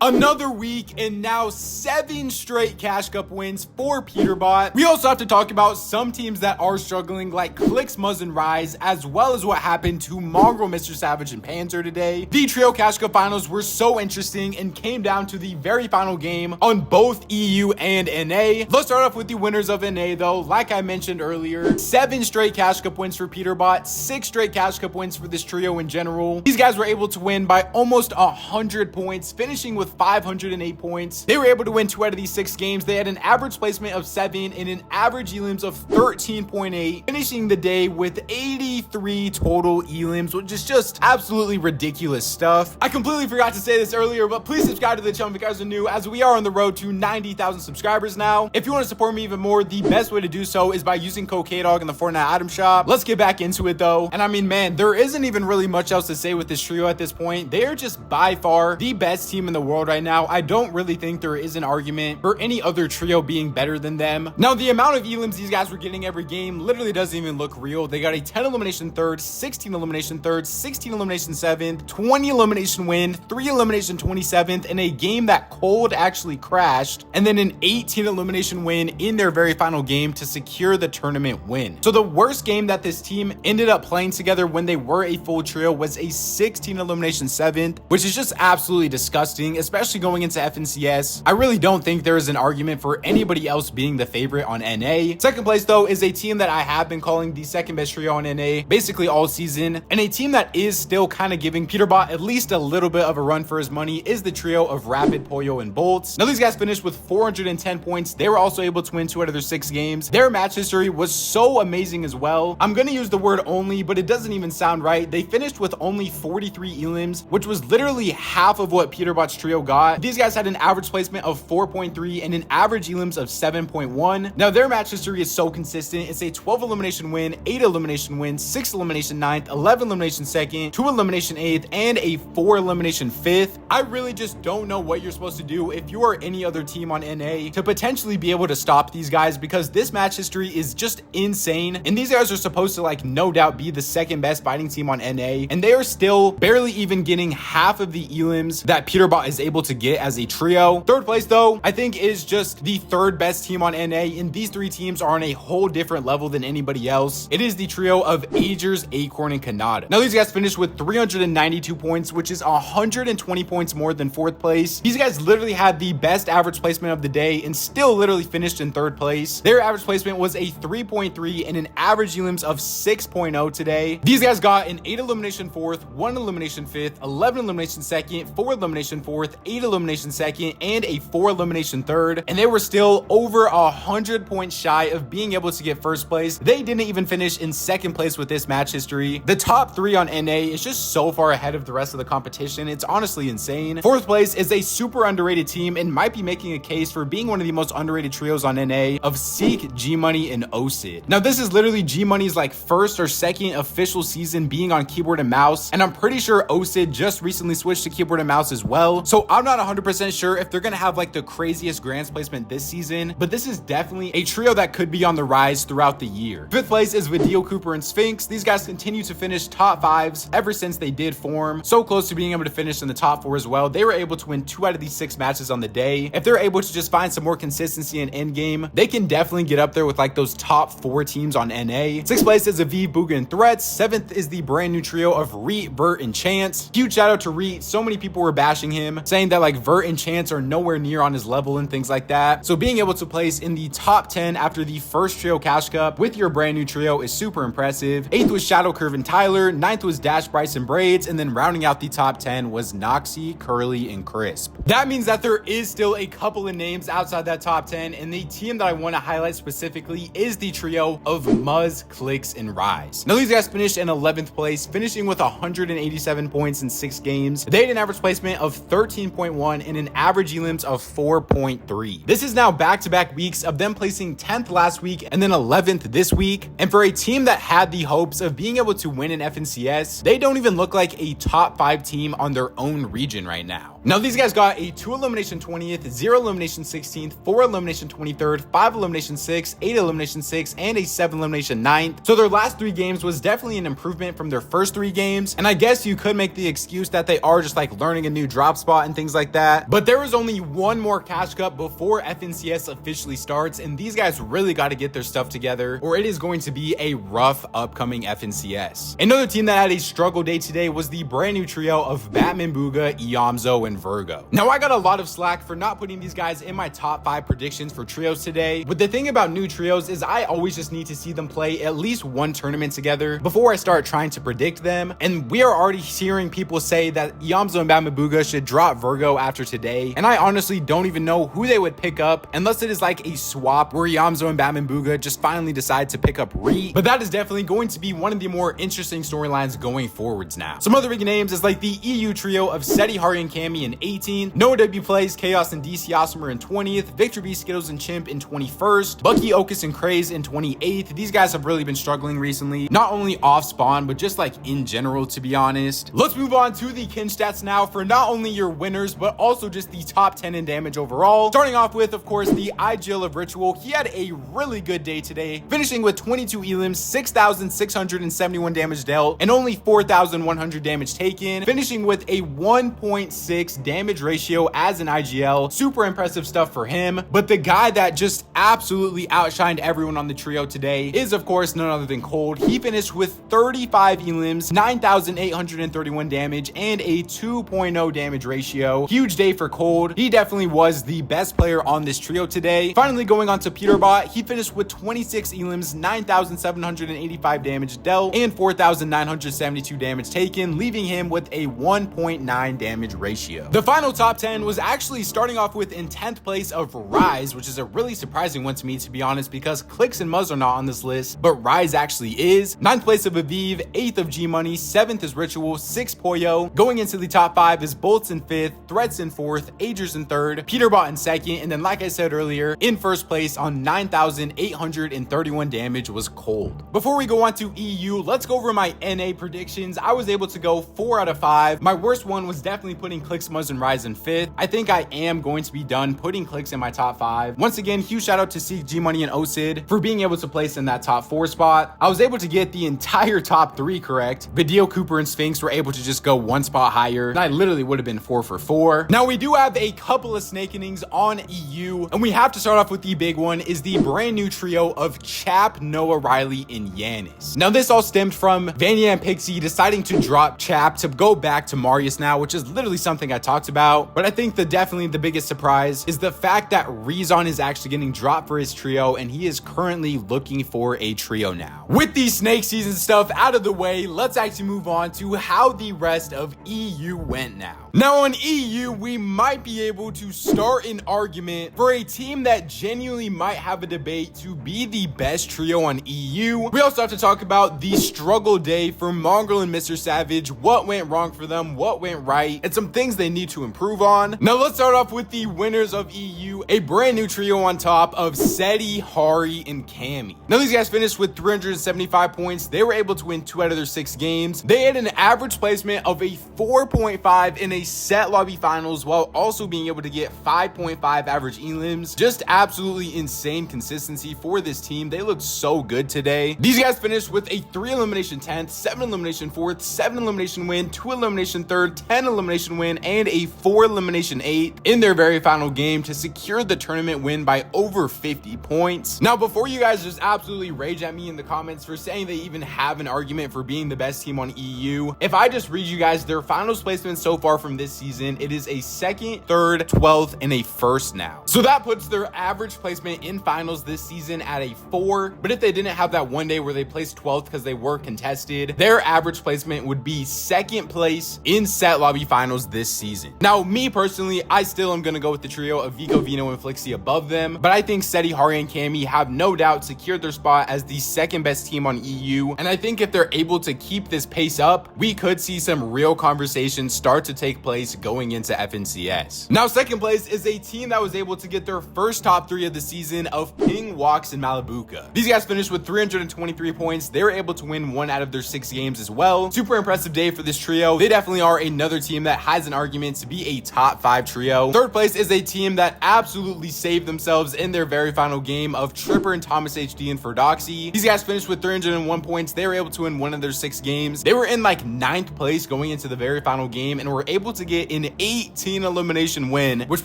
Another week and now 7 straight Cash Cup wins for Peterbot. We also have to talk about some teams that are struggling like Clix, Muzz, and Rise, as well as what happened to Mongrel, MrSavage, and Panzer today. The Trio Cash Cup finals were so interesting and came down to the very final game on both EU and NA. Let's start off with the winners of NA though. Like I mentioned earlier, 7 straight Cash Cup wins for Peterbot, 6 straight Cash Cup wins for this trio in general. These guys were able to win by almost 100 points, finishing with 508 points. They were able to win 2 out of these 6 games. They had an average placement of 7 and an average elims of 13.8, finishing the day with 83 total elims, which is just absolutely ridiculous stuff. I completely forgot to say this earlier, but please subscribe to the channel if you guys are new, as we are on the road to 90,000 subscribers now. If you want to support me even more, the best way to do so is by using code KDOG in the Fortnite item shop. Let's get back into it though. And I mean, man, there isn't even really much else to say with this trio at this point. They are just by far the best team in the world right now. I don't really think there is an argument for any other trio being better than them. Now, the amount of elims these guys were getting every game literally doesn't even look real. They got a 10 elimination third, 16 elimination third, 16 elimination seventh, 20 elimination win, 3 elimination 27th, in a game that Cold actually crashed, and then an 18 elimination win in their very final game to secure the tournament win. So the worst game that this team ended up playing together when they were a full trio was a 16 elimination seventh, which is just absolutely disgusting, especially going into FNCS. I really don't think there is an argument for anybody else being the favorite on NA. Second place though is a team that I have been calling the second best trio on NA basically all season, and a team that is still kind of giving Peterbot at least a little bit of a run for his money is the trio of Rapid, Pollo, and Bolts. Now these guys finished with 410 points. They were also able to win 2 out of their 6 games. Their match history was so amazing as well. I'm gonna use the word only, but it doesn't even sound right. They finished with only 43 elims, which was literally half of what Peterbot's trio got. These guys had an average placement of 4.3 and an average elims of 7.1. Now their match history is so consistent. It's a 12 elimination win, 8 elimination win, 6 elimination 9th, 11 elimination 2nd, 2 elimination 8th, and a 4 elimination 5th. I really just don't know what you're supposed to do if you are any other team on NA to potentially be able to stop these guys, because this match history is just insane, and these guys are supposed to, like, no doubt be the second best fighting team on NA, and they are still barely even getting half of the elims that Peterbot is able to get as a trio. Third place though, I think, is just the third best team on NA, and these 3 teams are on a whole different level than anybody else. It is the trio of Agers, Acorn, and Kanata. Now these guys finished with 392 points, which is 120 points more than 4th place. These guys literally had the best average placement of the day and still literally finished in 3rd place. Their average placement was a 3.3 and an average elims of 6.0 today. These guys got an 8 elimination 4th, 1 elimination 5th, 11 elimination 2nd, 4 elimination 4th, 8 elimination 2nd, and a 4 elimination 3rd, and they were still over 100 points shy of being able to get 1st place. They didn't even finish in 2nd place with this match history. The top 3 on NA is just so far ahead of the rest of the competition. It's honestly insane. 4th place is a super underrated team and might be making a case for being one of the most underrated trios on NA of Seek, G-Money, and OSID. Now this is literally G-Money's like 1st or 2nd official season being on keyboard and mouse, and I'm pretty sure OSID just recently switched to keyboard and mouse as well. So I'm not 100% sure if they're gonna have like the craziest grants placement this season, but this is definitely a trio that could be on the rise throughout the year. 5th place is Vidil, Cooper, and Sphinx. These guys continue to finish top 5s ever since they did form. So close to being able to finish in the top 4 as well. They were able to win 2 out of these 6 matches on the day. If they're able to just find some more consistency in end game, they can definitely get up there with like those top 4 teams on NA. 6th place is Aviv, Booga, and Threats. 7th is the brand new trio of Reet, Vert, and Chance. Huge shout out to Reet. So many people were bashing him, saying that like Vert and Chance are nowhere near on his level and things like that. So being able to place in the top 10 after the first trio Cash Cup with your brand new trio is super impressive. 8th was Shadow, Curve, and Tyler. 9th was Dash, Bryce, and Braids, and then rounding out the top 10 was Noxy, Curly, and Crisp. That means that there is still a couple of names outside that top 10, and the team that I want to highlight specifically is the trio of Muzz, Clix, and Rise. Now these guys finished in 11th place, finishing with 187 points in 6 games. They had an average placement of 13.1 and an average elims of 4.3. This is now back-to-back weeks of them placing 10th last week and then 11th this week. And for a team that had the hopes of being able to win an FNCS, they don't even look like a top 5 team on their own region right now. Now these guys got a 2 elimination 20th, 0 elimination 16th, 4 elimination 23rd, 5 elimination 6, 8 elimination 6, and a 7 elimination 9th. So their last 3 games was definitely an improvement from their first 3 games. And I guess you could make the excuse that they are just like learning a new drop spot and things like that. But there is only one more Cash Cup before FNCS officially starts, and these guys really got to get their stuff together, or it is going to be a rough upcoming FNCS. Another team that had a struggle day today was the brand new trio of Batman Booga, Iamzo, and Virgo. Now, I got a lot of slack for not putting these guys in my top 5 predictions for trios today, but the thing about new trios is I always just need to see them play at least one tournament together before I start trying to predict them, and we are already hearing people say that Iamzo and Batman Booga should drop Virgo after today, and I honestly don't even know who they would pick up unless it is like a swap where Iamzo and Batman Booga just finally decide to pick up Reet, but that is definitely going to be one of the more interesting storylines going forwards now. Some other big names is like the EU trio of Seti, Hari, and Cammy in 18, Noah W plays Chaos and DC Osmer in 20th, Victor B, Skittles, and Chimp in 21st, Bucky, Okus, and Craze in 28th. These guys have really been struggling recently, not only off spawn, but just like in general, to be honest. Let's move on to the kin stats now for not only your winners, but also just the top 10 in damage overall. Starting off with, of course, the IGL of Ritual. He had a really good day today, finishing with 22 elims, 6,671 damage dealt, and only 4,100 damage taken, finishing with a 1.6 damage ratio as an IGL. Super impressive stuff for him. But the guy that just absolutely outshined everyone on the trio today is, of course, none other than Cold. He finished with 35 elims, 9,831 damage, and a 2.0 damage ratio. Huge day for Cold. He definitely was the best player on this trio today. Finally, going on to Peterbot, he finished with 26 elims, 9,785 damage dealt, and 4,972 damage taken, leaving him with a 1.9 damage ratio. The final top 10 was actually starting off with in 10th place of Rise, which is a really surprising one to me, to be honest, because Clix and Muzz are not on this list, but Rise actually is. 9th place of Aviv, 8th of G Money, 7th is Ritual, 6th Poyo. Going into the top 5 is Bolts in 5th, Threats in 4th, Agers in 3rd, Peterbot in 2nd, and then like I said earlier, in 1st place on 9,831 damage was Cold. Before we go on to EU, let's go over my NA predictions. I was able to go 4 out of 5. My worst one was definitely putting Clix, Muzz, and Rise in 5th. I think I am going to be done putting Clix in my top 5. Once again, huge shout out to Seek, G Money, and Osid for being able to place in that top 4 spot. I was able to get the entire top 3 correct. Video, Cooper, and Sphinx were able to just go 1 spot higher, and I literally would have been 4 for 4. Now, we do have a couple of snake innings on EU, and we have to start off with the big one, is the brand new trio of Chap, Noah, Riley, and Yanis. Now, this all stemmed from Vanya and Pixie deciding to drop Chap to go back to Marius now, which is literally something I talked about, but I think definitely the biggest surprise is the fact that Rezon is actually getting dropped for his trio, and he is currently looking for a trio now. With the snake season stuff out of the way, let's actually move on to how the rest of EU went now. Now on EU, we might be able to start an argument for a team that genuinely might have a debate to be the best trio on EU. We also have to talk about the struggle day for Mongrel and MrSavage, what went wrong for them, what went right, and some things they need to improve on. Now let's start off with the winners of EU, a brand new trio on top of Seti, Hari, and Cammy. Now these guys finished with 375 points. They were able to win 2 out of their 6 games. They had an average placement of a 4.5 in a set lobby finals, while also being able to get 5.5 average elims. Just absolutely insane consistency for this team. They looked so good today. These guys finished with a 3 elimination 10th, 7 elimination 4th, 7 elimination win, 2 elimination 3rd, 10 elimination win, and a 4 elimination 8th in their very final game to secure the tournament win by over 50 points. Now, before you guys just absolutely rage at me in the comments for saying they even have an argument for being the best team on EU, if I just read you guys their finals placement so far from this season, it is a 2nd, 3rd, 12th, and a 1st now. So that puts their average placement in finals this season at a 4, but if they didn't have that one day where they placed 12th because they were contested, their average placement would be 2nd place in set lobby finals this season. Now, me personally, I still am going to go with the trio of Vico, Vino, and Flixie above them, but I think Seti, Hari, and Cammy have no doubt secured their spot as the 2nd best team on EU, and I think if they're able to keep this pace up, we could see some real conversations start to take place going into FNCS. Now, 2nd place is a team that was able to get their first top 3 of the season of Ping, Walks, and Malibuca. These guys finished with 323 points. They were able to win 1 out of their 6 games as well. Super impressive day for this trio. They definitely are another team that has an argument to be a top 5 trio. 3rd place is a team that absolutely saved themselves in their very final game of Tripper and Thomas HD and Ferdoxy. These guys finished with 301 points. They were able to win 1 of their 6 games. They were in like 9th place going into the very final game and were able able to get an 18 elimination win, which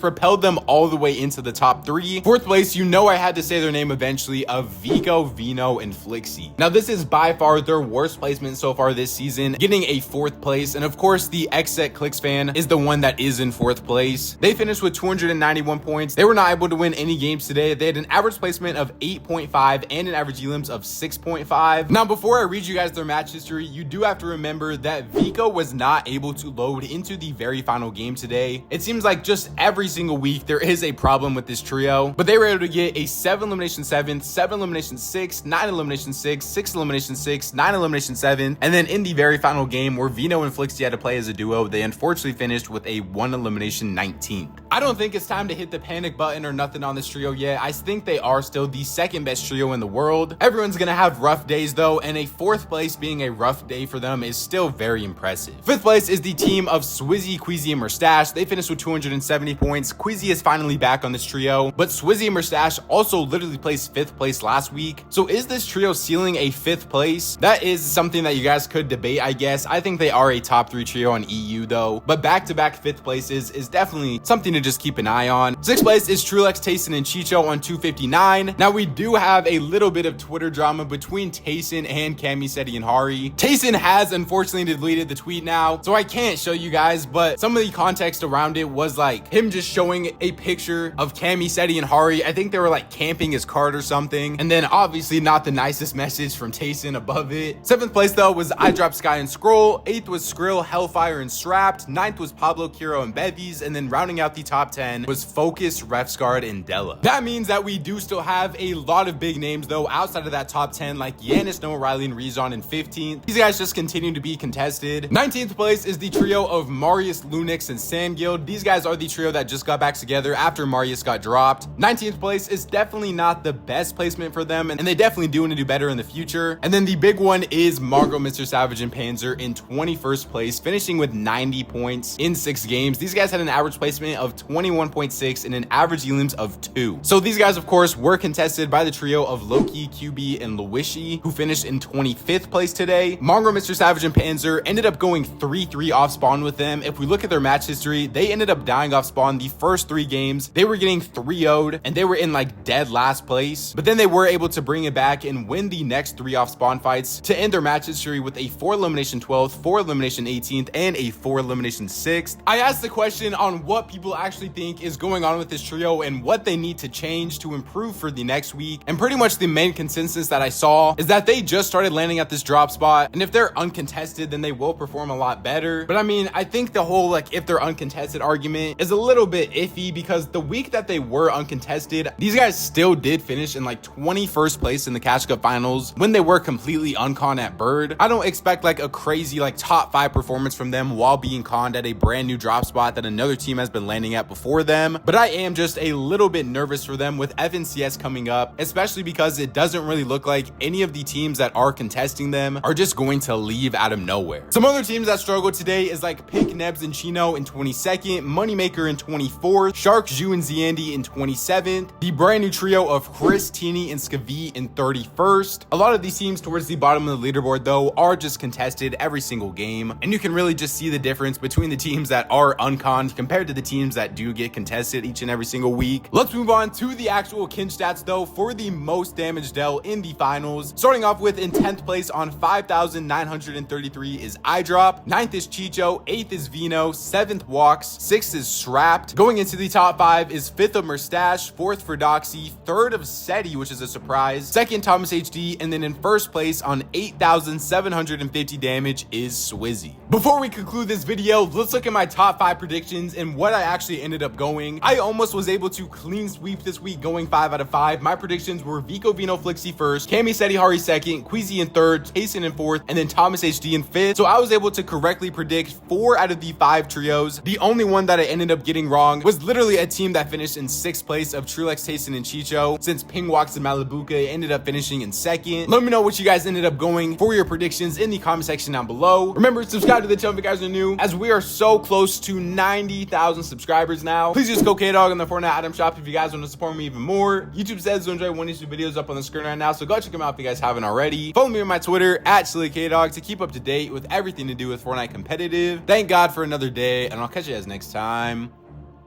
propelled them all the way into the top 3. Fourth place, you know I had to say their name eventually, of Vico, Vino, and Flixie. Now this is by far their worst placement so far this season, getting a 4th place, and of course the Exet Clix fan is the one that is in 4th place. They finished with 291 points. They were not able to win any games today. They had an average placement of 8.5 and an average elims of 6.5. Now before I read you guys their match history, you do have to remember that Vico was not able to load into the very final game today. It seems like just every single week there is a problem with this trio, but they were able to get a 7 elimination 7th, 7 elimination 6, 9 elimination 6, 6 elimination 6, 9 elimination 7, and then in the very final game where Vino and Flixie had to play as a duo, they unfortunately finished with a 1 elimination 19th. I don't think it's time to hit the panic button or nothing on this trio yet. I think they are still the 2nd best trio in the world. Everyone's gonna have rough days though, and a 4th place being a rough day for them is still very impressive. 5th place is the team of Swizzy, Queasy, and Murstache. They finished with 270 points. Queasy is finally back on this trio, but Swizzy and Murstache also literally placed 5th place last week. So is this trio ceiling a 5th place? That is something that you guys could debate, I guess. I think they are a top 3 trio on EU though, but back-to-back 5th places is definitely something to just keep an eye on. 6th place is Trulex, Tayson, and Chicho on 259. Now we do have a little bit of Twitter drama between Tayson and Cami, Seti, and Hari. Tayson has unfortunately deleted the tweet now, so I can't show you guys, but some of the context around it was like him just showing a picture of Cami, Seti, and Hari. I think they were like camping his cart or something, and then obviously not the nicest message from Tayson above it. 7th place though was I Drop Sky and Scroll. 8th was Skrill, Hellfire, and Strapped. 9th was Pablo, Kiro, and Bevies, and then rounding out the top 10 was Focus, Refsguard, and Della. That means that we do still have a lot of big names though outside of that top 10, like Yanis, Noah, Riley, and Rezon in 15th. These guys just continue to be contested. 19th place is the trio of Marius, Lunix, and Sandguild. These guys are the trio that just got back together after Marius got dropped. 19th place is definitely not the best placement for them, and they definitely do want to do better in the future. And then the big one is Margot, MrSavage, and Panzer in 21st place, finishing with 90 points in 6 games. These guys had an average placement of 21.6 and an average elims of 2. So these guys, of course, were contested by the trio of Loki, QB, and Luishi, who finished in 25th place today. Margot, MrSavage, and Panzer ended up going 3-3 off spawn with them. If we look at their match history, they ended up dying off spawn the first 3 games. They were getting 3-0'd, and they were in like dead last place, but then they were able to bring it back and win the next 3 off spawn fights to end their match history with a 4 elimination 12th, 4 elimination 18th, and a 4 elimination 6th. I asked the question on what people actually think is going on with this trio and what they need to change to improve for the next week, and pretty much the main consensus that I saw is that they just started landing at this drop spot, and if they're uncontested then they will perform a lot better. But I mean, I think the whole like if they're uncontested argument is a little bit iffy, because the week that they were uncontested, these guys still did finish in like 21st place in the Cash Cup finals when they were completely unconned at Bird. I don't expect like a crazy like top 5 performance from them while being conned at a brand new drop spot that another team has been landing at before them, but I am just a little bit nervous for them with FNCS coming up, especially because it doesn't really look like any of the teams that are contesting them are just going to leave out of nowhere. Some other teams that struggled today is like Pink, Nebs, and Chino in 22nd, Moneymaker in 24th, Shark, Zhu, and Ziandy in 27th, the brand new trio of Chris, Teeny, and Skavi in 31st. A lot of these teams towards the bottom of the leaderboard though are just contested every single game, and you can really just see the difference between the teams that are unconned compared to the teams that do get contested each and every single week. Let's move on to the actual kin stats though for the most damage dealt in the finals. Starting off with in 10th place on 5,933 is iDrop, 9th is Chicho, 8th is Vino, 7th Walks, 6th is Strapped. Going into the top 5 is 5th of Murstache, 4th for Doxy, 3rd of Seti, which is a surprise, 2nd Thomas HD, and then in 1st place on 8,750 damage is Swizzy. Before we conclude this video, let's look at my top 5 predictions and what I actually ended up going. I almost was able to clean sweep this week, going 5 out of 5. My predictions were Vico, Vino, Flixie first, Cami, Seti, Hari second, Queasy in 3rd, Tayson in 4th, and then Thomas HD in 5th. So I was able to correctly predict 4 out of the 5 trios. The only one that I ended up getting wrong was literally a team that finished in 6th place of Trulex, Tayson, and Chicho, since Pingwax and Malibuca ended up finishing in 2nd. Let me know what you guys ended up going for your predictions in the comment section down below. Remember to subscribe to the channel if you guys are new, as we are so close to 90,000 subscribers now. Please just go K-Dog on the Fortnite item shop if you guys want to support me even more. YouTube says to enjoy one of these videos up on the screen right now, so go check them out if you guys haven't already. Follow me on my Twitter at SillyKdog to keep up to date with everything to do with Fortnite competitive. Thank God that for another day, and I'll catch you guys next time.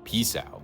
Peace out.